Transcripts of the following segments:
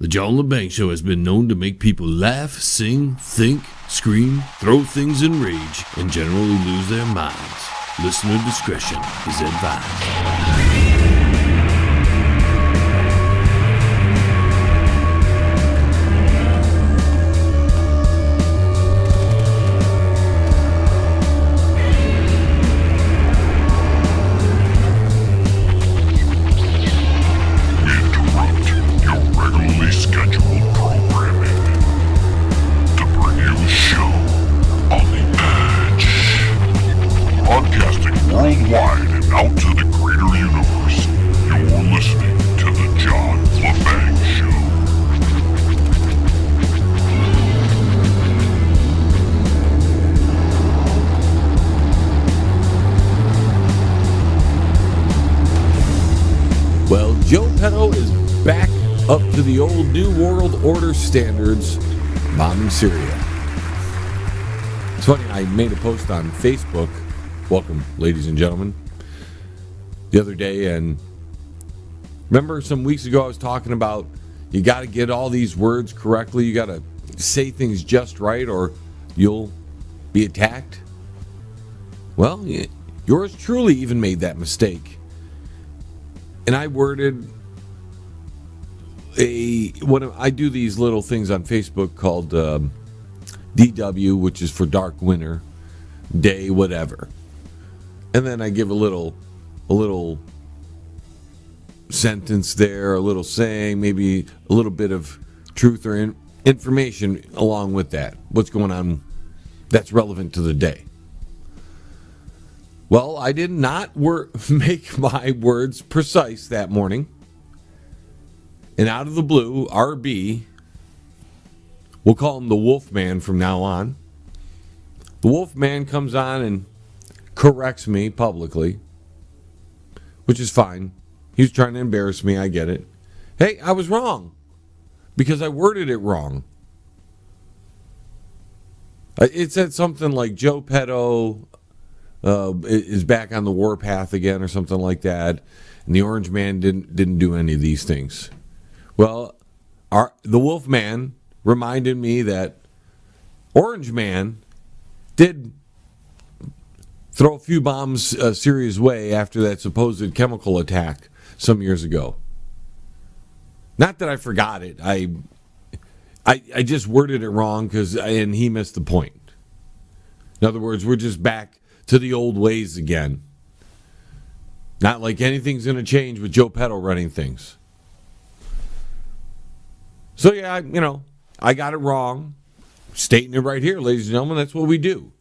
The John Lebang Show has been known to make people laugh, sing, think, scream, throw things in rage, and generally lose their minds. Listener discretion is advised. Worldwide and out to the greater universe, you're listening to the John Lebang Show. Well, Joepedo is back up to the old New World Order standards, bombing Syria. It's funny, I made a post on Facebook. Welcome, ladies and gentlemen. The other day, and remember some weeks ago I was talking about you got to get all these words correctly. You got to say things just right or you'll be attacked. Well, yours truly even made that mistake. And I worded I do these little things on Facebook called DW, which is for Dark Winter, Day, whatever. And then I give a little sentence there, a little saying, maybe a little bit of truth or information along with that. What's going on that's relevant to the day. Well, I did not make my words precise that morning. And out of the blue, RB, we'll call him the Wolfman from now on. The Wolfman comes on and corrects me publicly, which is fine. He was trying to embarrass me. I get it. Hey, I was wrong because I worded it wrong. It said something like Joepedo is back on the warpath again or something like that, and the Orange Man didn't do any of these things. Well, the Wolfman reminded me that Orange Man did throw a few bombs Syria's way after that supposed chemical attack some years ago. Not that I forgot it. I just worded it wrong and he missed the point. In other words, we're just back to the old ways again. Not like anything's going to change with Joepedo running things. So yeah, I got it wrong. Stating it right here, ladies and gentlemen, that's what we do.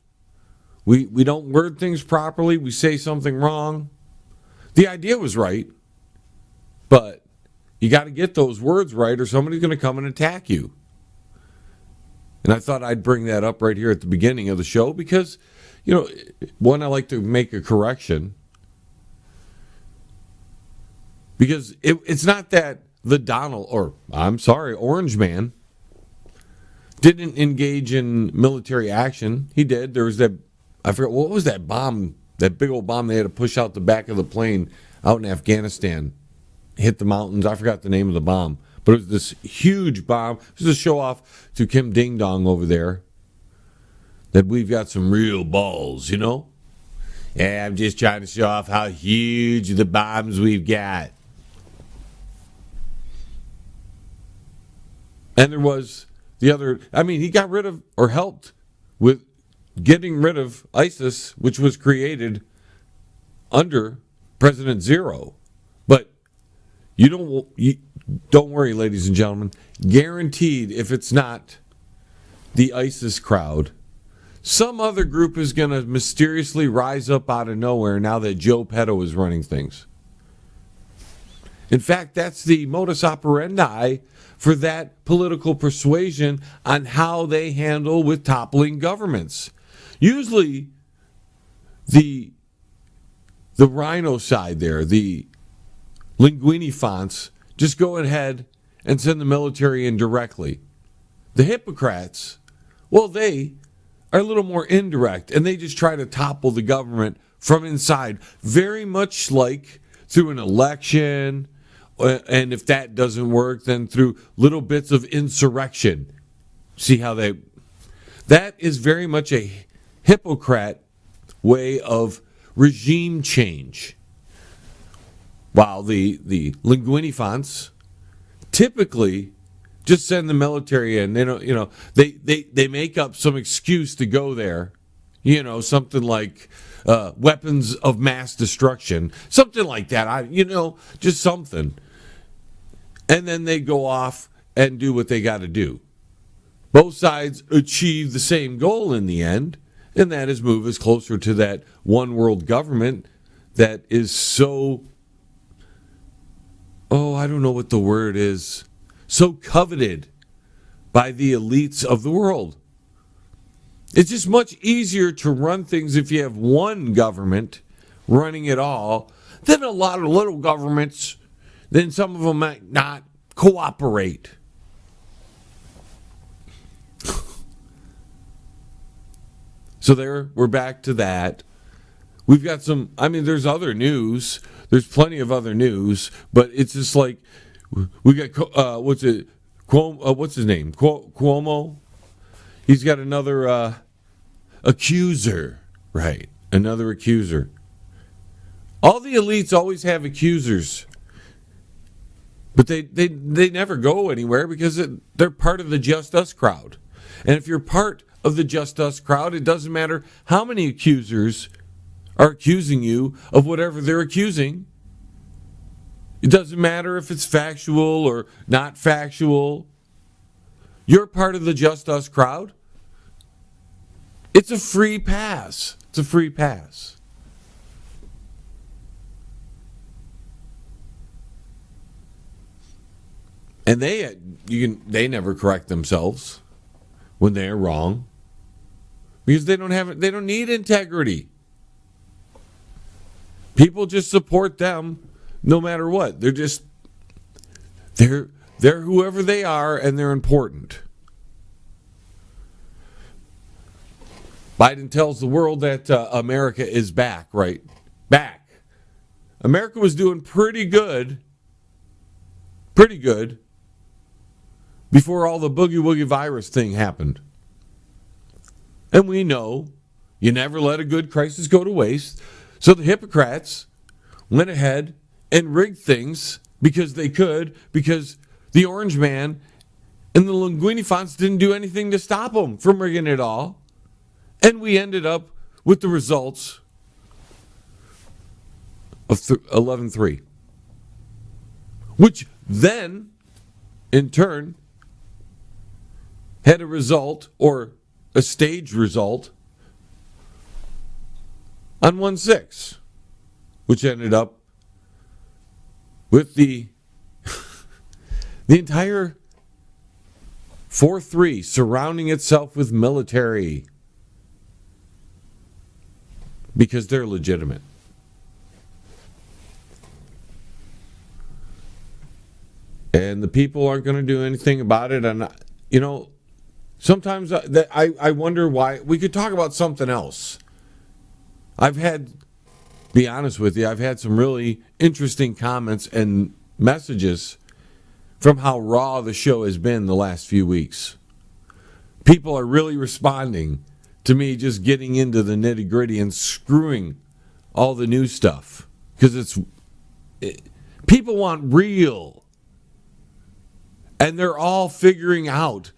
We don't word things properly. We say something wrong. The idea was right, but you got to get those words right or somebody's going to come and attack you. And I thought I'd bring that up right here at the beginning of the show because, one, I like to make a correction. Because it's not that Orange Man didn't engage in military action. He did. There was that, I forgot, what was that bomb, that big old bomb they had to push out the back of the plane out in Afghanistan, hit the mountains. I forgot the name of the bomb, but it was this huge bomb. It was a show off to Kim Ding Dong over there that we've got some real balls, Yeah, I'm just trying to show off how huge the bombs we've got. And there was the other, he got rid of or helped with getting rid of ISIS, which was created under President Zero. But you don't worry, ladies and gentlemen. Guaranteed, if it's not the ISIS crowd, some other group is going to mysteriously rise up out of nowhere now that Joepedo is running things. In fact, that's the modus operandi for that political persuasion on how they handle with toppling governments. Usually, the rhino side there, the linguini fonts, just go ahead and send the military in directly. The Hippocrats, well, they are a little more indirect, and they just try to topple the government from inside, very much like through an election And if that doesn't work, then through little bits of insurrection. See how that is very much a hypocrite way of regime change. While the linguinifants typically just send the military in. They don't, they make up some excuse to go there. Something like weapons of mass destruction, something like that. Just something. And then they go off and do what they got to do. Both sides achieve the same goal in the end, and that is move us closer to that one world government that is so, I don't know what the word is, so coveted by the elites of the world. It's just much easier to run things if you have one government running it all than a lot of little governments. Then some of them might not cooperate. So there, we're back to that. We've got there's other news. There's plenty of other news, but it's just like, we got, what's his name? Cuomo? He's got another accuser. Right, another accuser. All the elites always have accusers. But they never go anywhere because they're part of the Just Us crowd. And if you're part of the Just Us crowd, it doesn't matter how many accusers are accusing you of whatever they're accusing. It doesn't matter if it's factual or not factual. You're part of the Just Us crowd. It's a free pass. It's a free pass. And they never correct themselves when they're wrong, because they don't need integrity. People just support them no matter what. They're whoever they are, and they're important. Biden tells the world that America is back, right? Back. America was doing pretty good before all the boogie woogie virus thing happened. And we know you never let a good crisis go to waste. So the hypocrites went ahead and rigged things because they could, because the orange man and the linguinifants didn't do anything to stop them from rigging it all. And we ended up with the results of 11-3, which then, in turn, had a result, or a staged result, on 1-6, which ended up with the entire 4-3 surrounding itself with military, because they're legitimate. And the people aren't going to do anything about it. And, sometimes I wonder why. We could talk about something else. Be honest with you, I've had some really interesting comments and messages from how raw the show has been the last few weeks. People are really responding to me just getting into the nitty-gritty and screwing all the new stuff. Because people want real. And they're all figuring out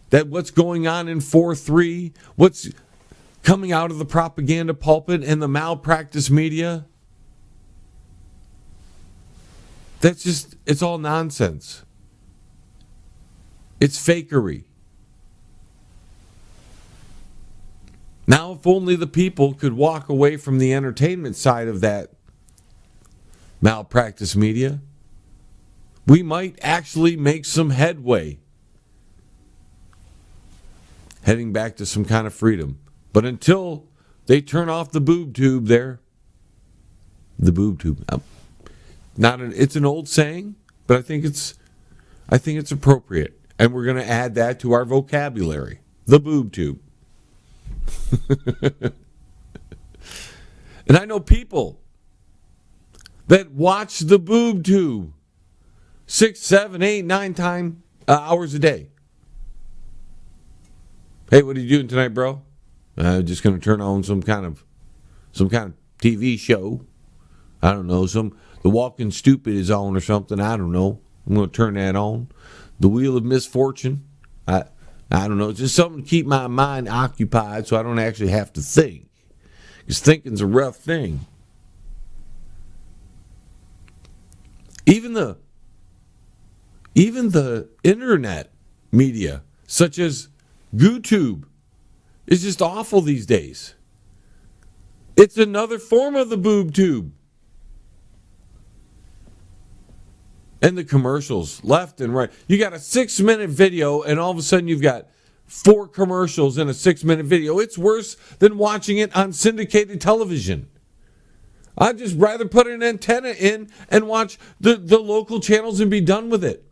that what's going on in 4-3, what's coming out of the propaganda pulpit and the malpractice media, it's all nonsense. It's fakery. Now, if only the people could walk away from the entertainment side of that malpractice media, we might actually make some headway heading back to some kind of freedom. But until they turn off the boob tube there, the boob tube, it's an old saying, but I think it's appropriate, and we're going to add that to our vocabulary, the boob tube. And I know people that watch the boob tube 6, 7, 8, 9 hours a day. Hey, what are you doing tonight, bro? Just gonna turn on some kind of TV show. I don't know. The Walking Stupid is on or something. I don't know. I'm gonna turn that on. The Wheel of Misfortune. I don't know. It's just something to keep my mind occupied so I don't actually have to think. Because thinking's a rough thing. Even the internet media, such as YouTube, is just awful these days. It's another form of the boob tube. And the commercials, left and right. You got a 6-minute video, and all of a sudden you've got 4 commercials in a 6-minute video. It's worse than watching it on syndicated television. I'd just rather put an antenna in and watch the local channels and be done with it.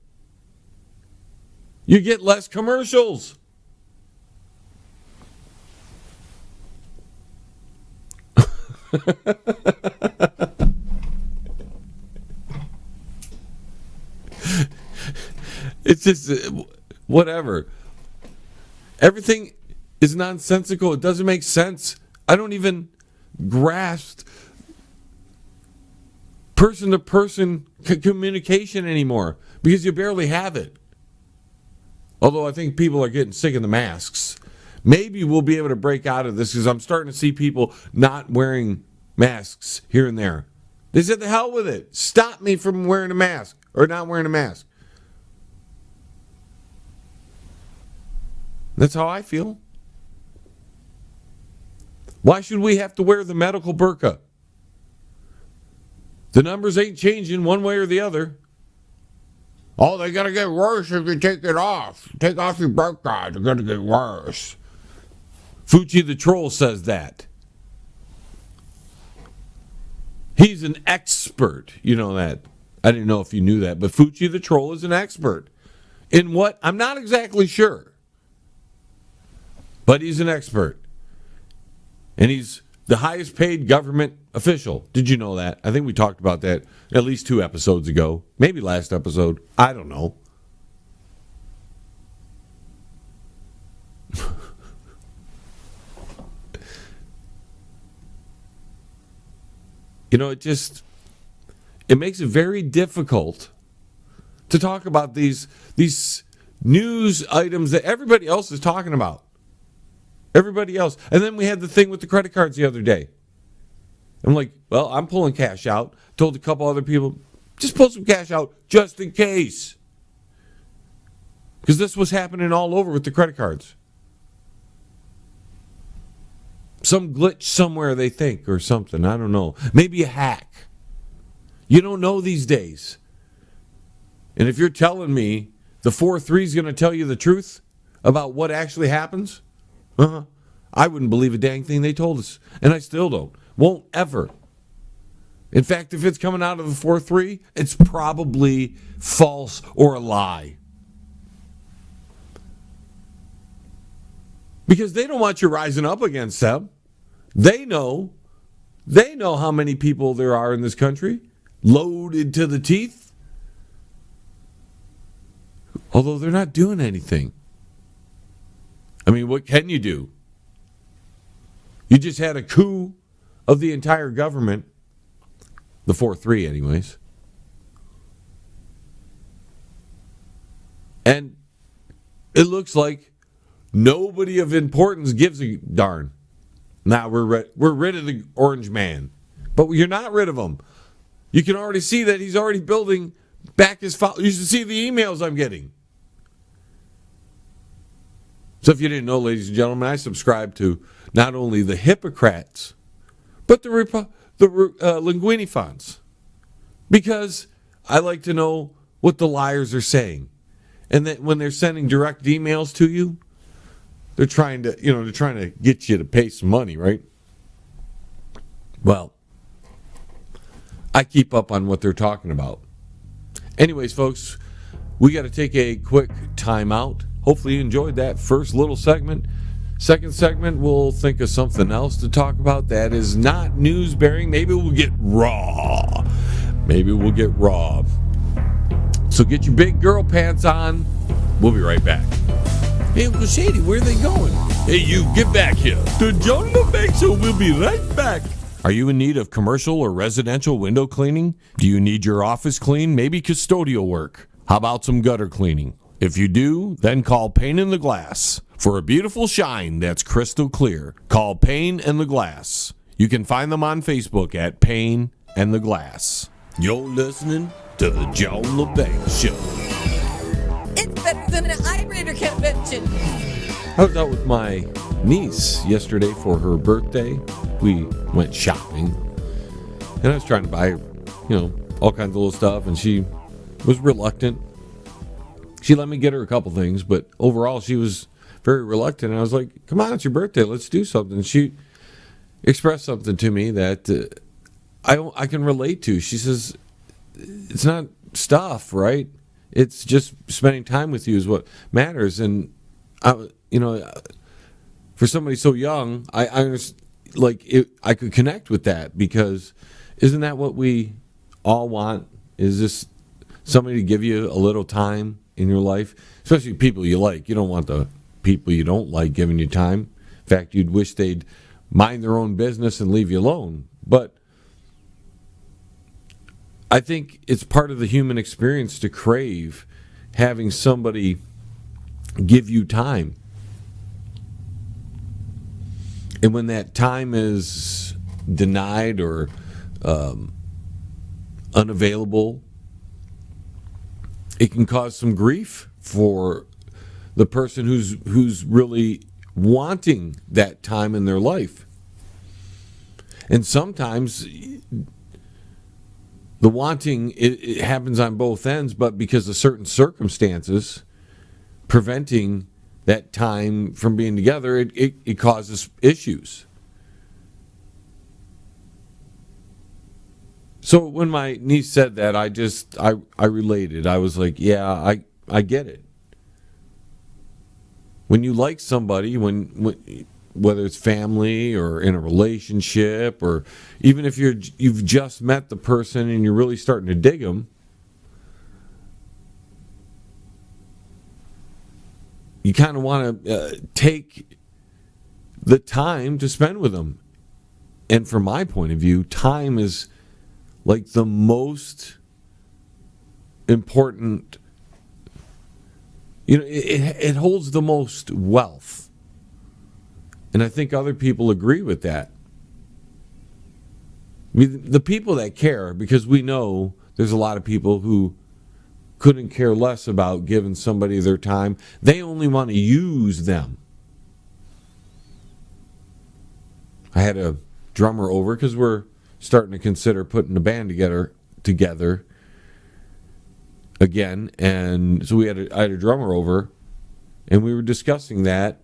You get less commercials. It's just whatever. Everything is nonsensical. It doesn't make sense. I don't even grasp person-to-person communication anymore because you barely have it. Although I think people are getting sick of the masks. Maybe we'll be able to break out of this because I'm starting to see people not wearing masks here and there. They said, the hell with it. Stop me from wearing a mask or not wearing a mask. That's how I feel. Why should we have to wear the medical burqa? The numbers ain't changing one way or the other. Oh, they're going to get worse if you take it off. Take off your burqa. They're going to get worse. Fucci the Troll says that. He's an expert. You know that. I didn't know if you knew that. But Fucci the Troll is an expert. In what? I'm not exactly sure. But he's an expert. And he's the highest paid government official. Did you know that? I think we talked about that at least 2 episodes ago. Maybe last episode. I don't know. You know, it makes it very difficult to talk about these news items that everybody else is talking about. Everybody else. And then we had the thing with the credit cards the other day. I'm like, well, I'm pulling cash out. Told a couple other people, just pull some cash out just in case. Because this was happening all over with the credit cards. Some glitch somewhere, they think, or something. I don't know. Maybe a hack. You don't know these days. And if you're telling me the 4-3 is going to tell you the truth about what actually happens, I wouldn't believe a dang thing they told us. And I still don't. Won't ever. In fact, if it's coming out of the 4-3, it's probably false or a lie. Because they don't want you rising up against them. They know how many people there are in this country, loaded to the teeth. Although they're not doing anything. I mean, what can you do? You just had a coup of the entire government. The 4-3 anyways. And it looks like nobody of importance gives a darn. Now we're rid of the orange man. But you're not rid of him. You can already see that he's already building back his file. You should see the emails I'm getting. So if you didn't know, ladies and gentlemen, I subscribe to not only the Hippocrats, but the Linguini fonts. Because I like to know what the liars are saying. And that when they're sending direct emails to you, they're trying to get you to pay some money, right? Well, I keep up on what they're talking about. Anyways, folks, we got to take a quick time out. Hopefully you enjoyed that first little segment. Second segment, we'll think of something else to talk about that is not news bearing. Maybe we'll get raw. So get your big girl pants on. We'll be right back. Hey, Uncle Shady, where are they going? Hey, you, get back here. The John Lebang Show will be right back. Are you in need of commercial or residential window cleaning? Do you need your office cleaned? Maybe custodial work? How about some gutter cleaning? If you do, then call Pane in the Glass. For a beautiful shine that's crystal clear, call Pane and the Glass. You can find them on Facebook at Pane and the Glass. You're listening to the John Lebang Show. It's better than an iRater convention. I was out with my niece yesterday for her birthday. We went shopping, and I was trying to buy, all kinds of little stuff, and she was reluctant. She let me get her a couple things, but overall she was very reluctant. And I was like, "Come on, it's your birthday. Let's do something." She expressed something to me that I can relate to. She says, "It's not stuff, right? It's just spending time with you is what matters." And for somebody so young, I could connect with that, because isn't that what we all want? Is this somebody to give you a little time in your life, especially people you like? You don't want the people you don't like giving you time. In fact, you'd wish they'd mind their own business and leave you alone. But I think it's part of the human experience to crave having somebody give you time. And when that time is denied or unavailable, it can cause some grief for the person who's really wanting that time in their life. And sometimes the wanting, it happens on both ends, but because of certain circumstances preventing that time from being together, it causes issues. So when my niece said that, I related. I was like, yeah, I get it. When you like somebody, when whether it's family or in a relationship, or even if you've just met the person and you're really starting to dig them, you kind of want to take the time to spend with them. And from my point of view, time is like the most important, it holds the most wealth. And I think other people agree with that. I mean, the people that care, because we know there's a lot of people who couldn't care less about giving somebody their time. They only want to use them. I had a drummer over because we're starting to consider putting a band together again, and so I had a drummer over, and we were discussing that,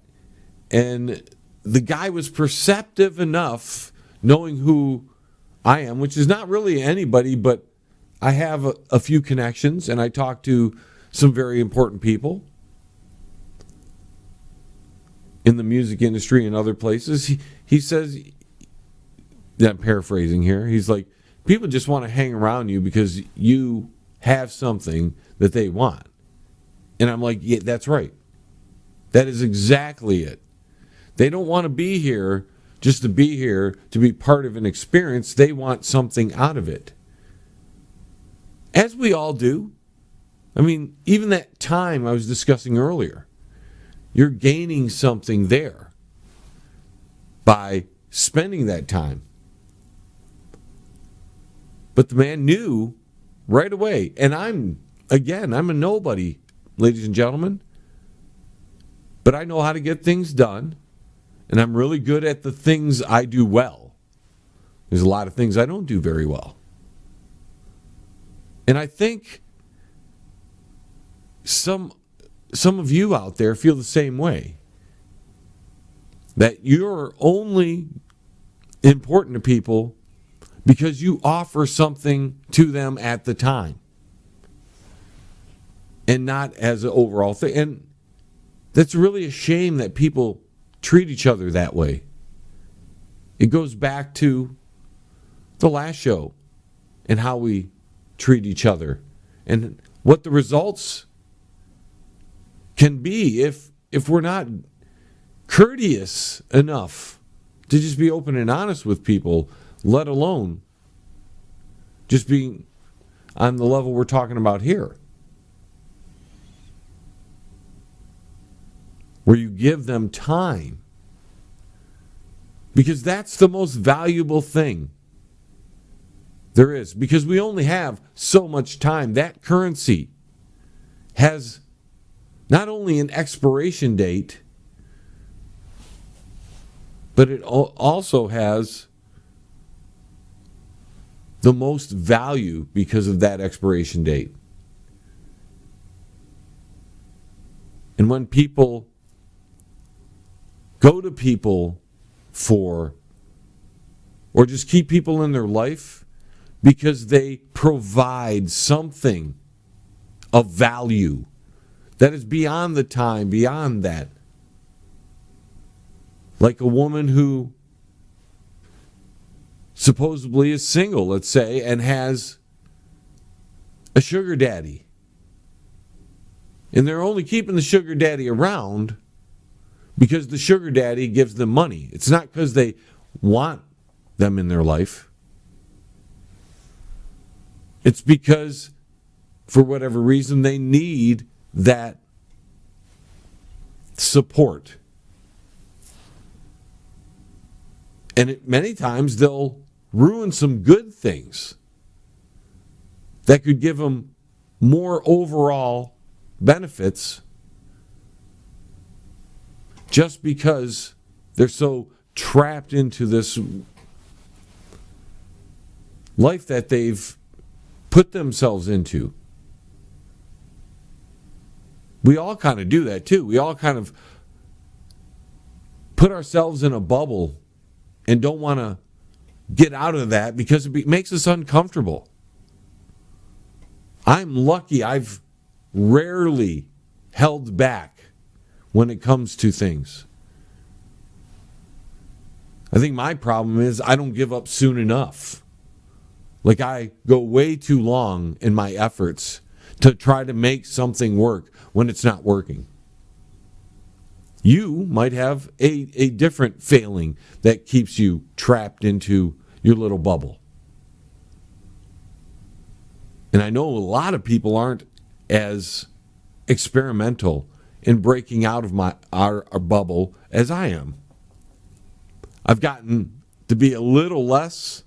and the guy was perceptive enough, knowing who I am, which is not really anybody, but I have a few connections, and I talk to some very important people in the music industry and other places. He says, I'm paraphrasing here, he's like, people just want to hang around you because you have something that they want. And I'm like, yeah, that's right. That is exactly it. They don't want to be here just to be here, to be part of an experience. They want something out of it. As we all do. I mean, even that time I was discussing earlier, you're gaining something there by spending that time. But the man knew right away, and I'm a nobody, ladies and gentlemen, but I know how to get things done, and I'm really good at the things I do well. There's a lot of things I don't do very well. And I think some of you out there feel the same way. That you're only important to people because you offer something to them at the time. And not as an overall thing. And that's really a shame that people treat each other that way. It goes back to the last show and how we treat each other and what the results can be if we're not courteous enough to just be open and honest with people, let alone just being on the level we're talking about here, where you give them time. Because that's the most valuable thing there is. Because we only have so much time. That currency has not only an expiration date, but it also has the most value because of that expiration date. And when people go to people for, or just keep people in their life because they provide something of value that is beyond the time, beyond that. Like a woman who supposedly is single, let's say, and has a sugar daddy. And they're only keeping the sugar daddy around because the sugar daddy gives them money. It's not because they want them in their life. It's because, for whatever reason, they need that support. And many times they'll ruin some good things that could give them more overall benefits just because they're so trapped into this life that they've put themselves into. We all kind of do that too. We all kind of put ourselves in a bubble and don't want to get out of that because it makes us uncomfortable. I'm lucky I've rarely held back when it comes to things. I think my problem is I don't give up soon enough. Like I go way too long in my efforts to try to make something work when it's not working. You might have a different failing that keeps you trapped into your little bubble. And I know a lot of people aren't as experimental in breaking out of our bubble as I am. I've gotten to be a little less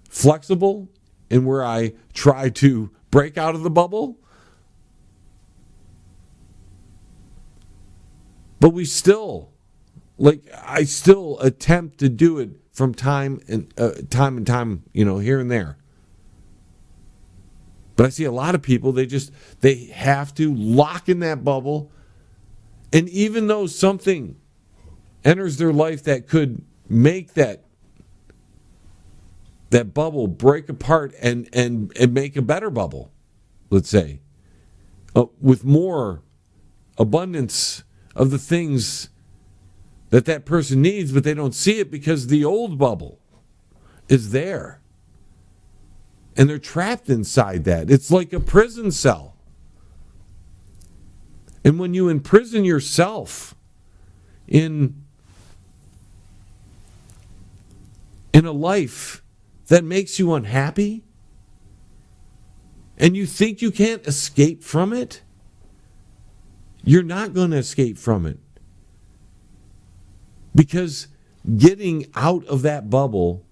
flexible in where I try to break out of the bubble. But I still attempt to do it from time and time, here and there. But I see a lot of people, they have to lock in that bubble. And even though something enters their life that could make that bubble break apart and make a better bubble, let's say, with more abundance of the things that person needs, but they don't see it because the old bubble is there. And they're trapped inside that. It's like a prison cell. And when you imprison yourself in a life that makes you unhappy, and you think you can't escape from it, you're not going to escape from it. Because getting out of that bubble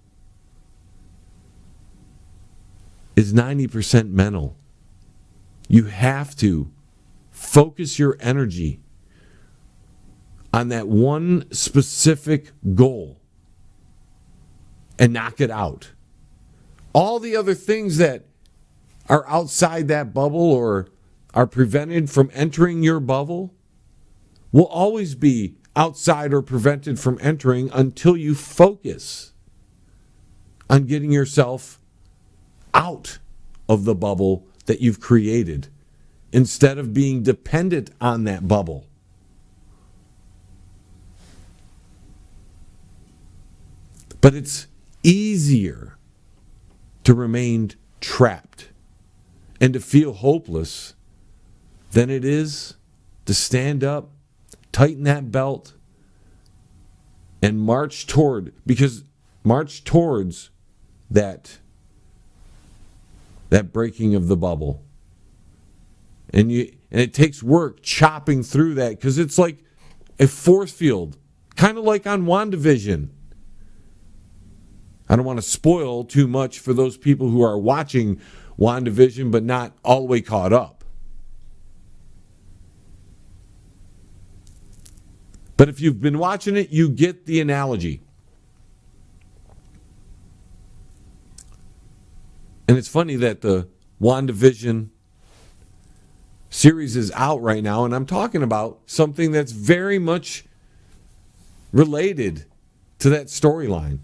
is 90% mental. You have to focus your energy on that one specific goal and knock it out. All the other things that are outside that bubble or are prevented from entering your bubble will always be outside or prevented from entering until you focus on getting yourself out of the bubble that you've created instead of being dependent on that bubble. But it's easier to remain trapped and to feel hopeless than it is to stand up, tighten that belt, and march towards that breaking of the bubble. And it takes work chopping through that, because it's like a force field, kind of like on WandaVision. I don't want to spoil too much for those people who are watching WandaVision but not all the way caught up. But if you've been watching it, you get the analogy. And it's funny that the WandaVision series is out right now, and I'm talking about something that's very much related to that storyline.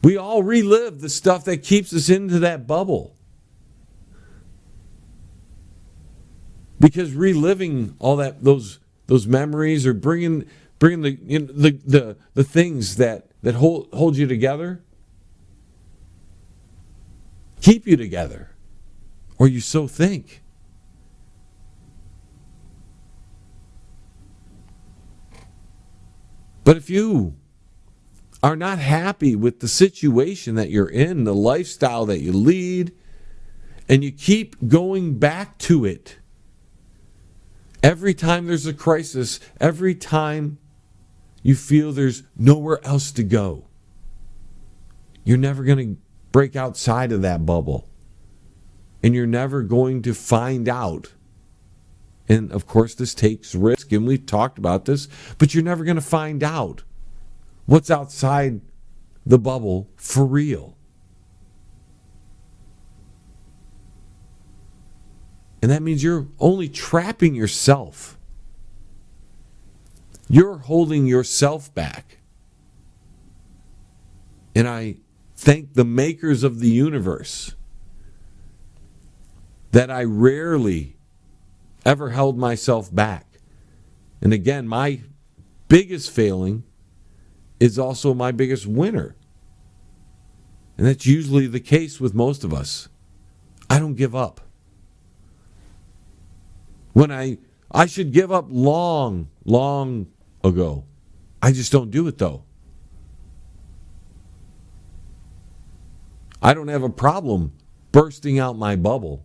We all relive the stuff that keeps us into that bubble. Because reliving all those memories, or bringing the things that hold you together, keep you together, or you so think. But if you are not happy with the situation that you're in, the lifestyle that you lead, and you keep going back to it, every time there's a crisis, every time you feel there's nowhere else to go, you're never going to break outside of that bubble. And you're never going to find out. And of course, this takes risk, and we've talked about this, but you're never going to find out what's outside the bubble for real. And that means you're only trapping yourself. You're holding yourself back. And I thank the makers of the universe that I rarely ever held myself back. And again, my biggest failing is also my biggest winner. And that's usually the case with most of us. I don't give up. When I should give up long ago. I just don't do it though. I don't have a problem bursting out my bubble.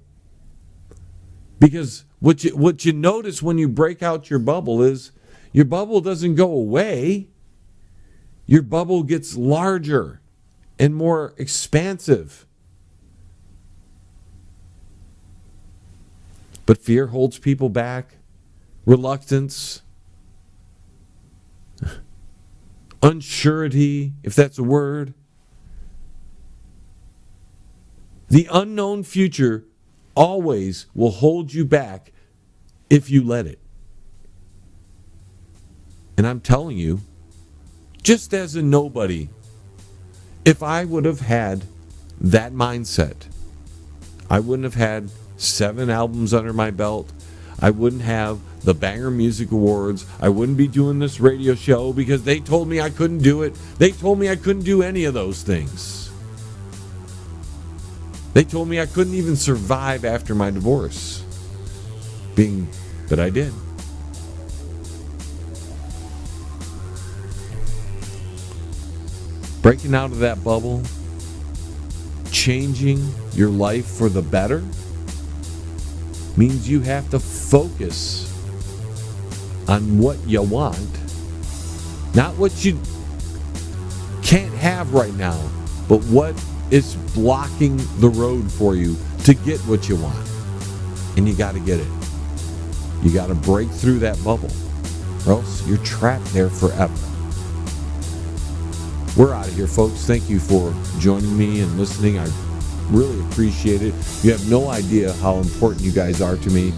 Because what you notice when you break out your bubble is your bubble doesn't go away. Your bubble gets larger and more expansive. But fear holds people back. Reluctance. Unsurety, if that's a word. The unknown future always will hold you back if you let it. And I'm telling you, just as a nobody, if I would have had that mindset, I wouldn't have had 7 albums under my belt. I wouldn't have the Banger Music Awards. I wouldn't be doing this radio show because they told me I couldn't do it. They told me I couldn't do any of those things. They told me I couldn't even survive after my divorce. But I did. Breaking out of that bubble, changing your life for the better, means you have to focus on what you want, not what you can't have right now, but what is blocking the road for you to get what you want. And you got to get it. You got to break through that bubble, or else you're trapped there forever. We're out of here, folks. Thank you for joining me and listening. I really appreciate it. You have no idea how important you guys are to me.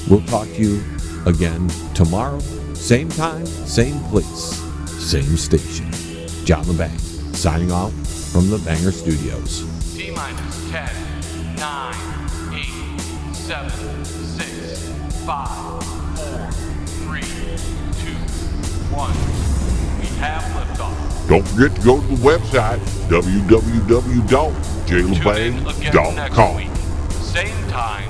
We'll talk to you again tomorrow. Same time, same place, same station. John Lebang, signing off from the Banger Studios. T-minus 10, 9, 8, 7, 6, 5, 4, 3, 2, 1. We have liftoff. Don't forget to go to the website, Tune in again next www.jailobang.com. week. Same time,